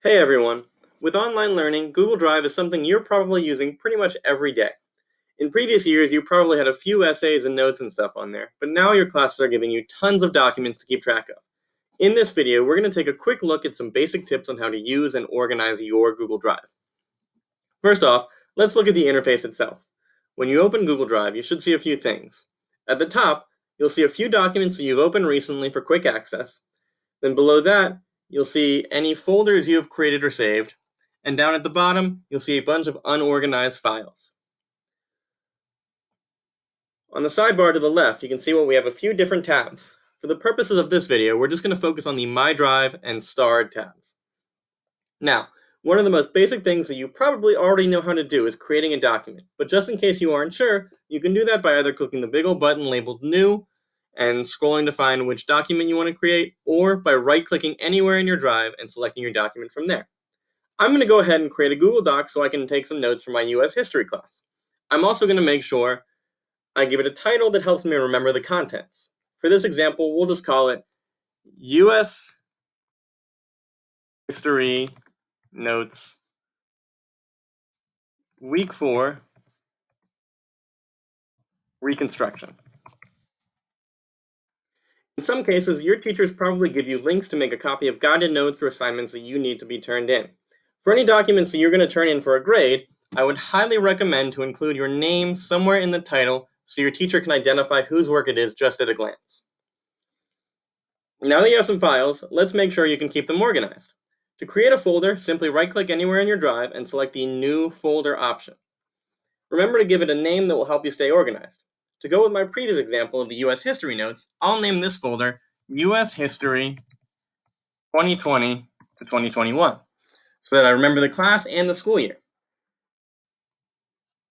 Hey everyone! With online learning, Google Drive is something you're probably using pretty much every day. In previous years, you probably had a few essays and notes and stuff on there, but now your classes are giving you tons of documents to keep track of. In this video, we're going to take a quick look at some basic tips on how to use and organize your Google Drive. First off, let's look at the interface itself. When you open Google Drive, you should see a few things. At the top, you'll see a few documents that you've opened recently for quick access. Then below that, you'll see any folders you have created or saved, and down at the bottom, you'll see a bunch of unorganized files. On the sidebar to the left, you can see we have a few different tabs. For the purposes of this video, we're just going to focus on the My Drive and Starred tabs. Now, one of the most basic things that you probably already know how to do is creating a document, but just in case you aren't sure, you can do that by either clicking the big old button labeled New and scrolling to find which document you want to create, or by right-clicking anywhere in your drive and selecting your document from there. I'm going to go ahead and create a Google Doc so I can take some notes for my US history class. I'm also going to make sure I give it a title that helps me remember the contents. For this example, we'll just call it US History Notes Week 4 Reconstruction. In some cases, your teachers probably give you links to make a copy of guided notes or assignments that you need to be turned in. For any documents that you're going to turn in for a grade, I would highly recommend to include your name somewhere in the title so your teacher can identify whose work it is just at a glance. Now that you have some files, let's make sure you can keep them organized. To create a folder, simply right-click anywhere in your drive and select the New Folder option. Remember to give it a name that will help you stay organized. To go with my previous example of the US History notes, I'll name this folder US History 2020 to 2021, so that I remember the class and the school year.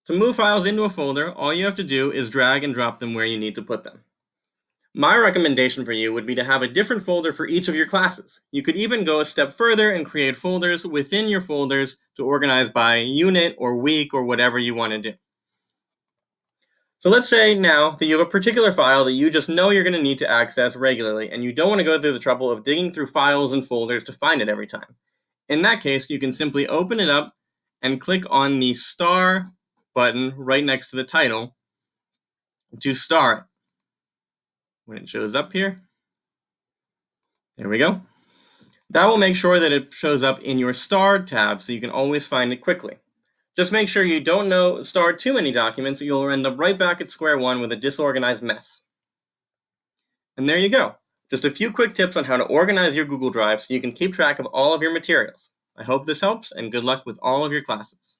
To move files into a folder, all you have to do is drag and drop them where you need to put them. My recommendation for you would be to have a different folder for each of your classes. You could even go a step further and create folders within your folders to organize by unit or week or whatever you want to do. So let's say now that you have a particular file that you just know you're going to need to access regularly, and you don't want to go through the trouble of digging through files and folders to find it every time. In that case, you can simply open it up and click on the star button right next to the title to star it. When it shows up here, there we go. That will make sure that it shows up in your starred tab so you can always find it quickly. Just make sure you don't star too many documents or you'll end up right back at square one with a disorganized mess. And there you go. Just a few quick tips on how to organize your Google Drive so you can keep track of all of your materials. I hope this helps, and good luck with all of your classes.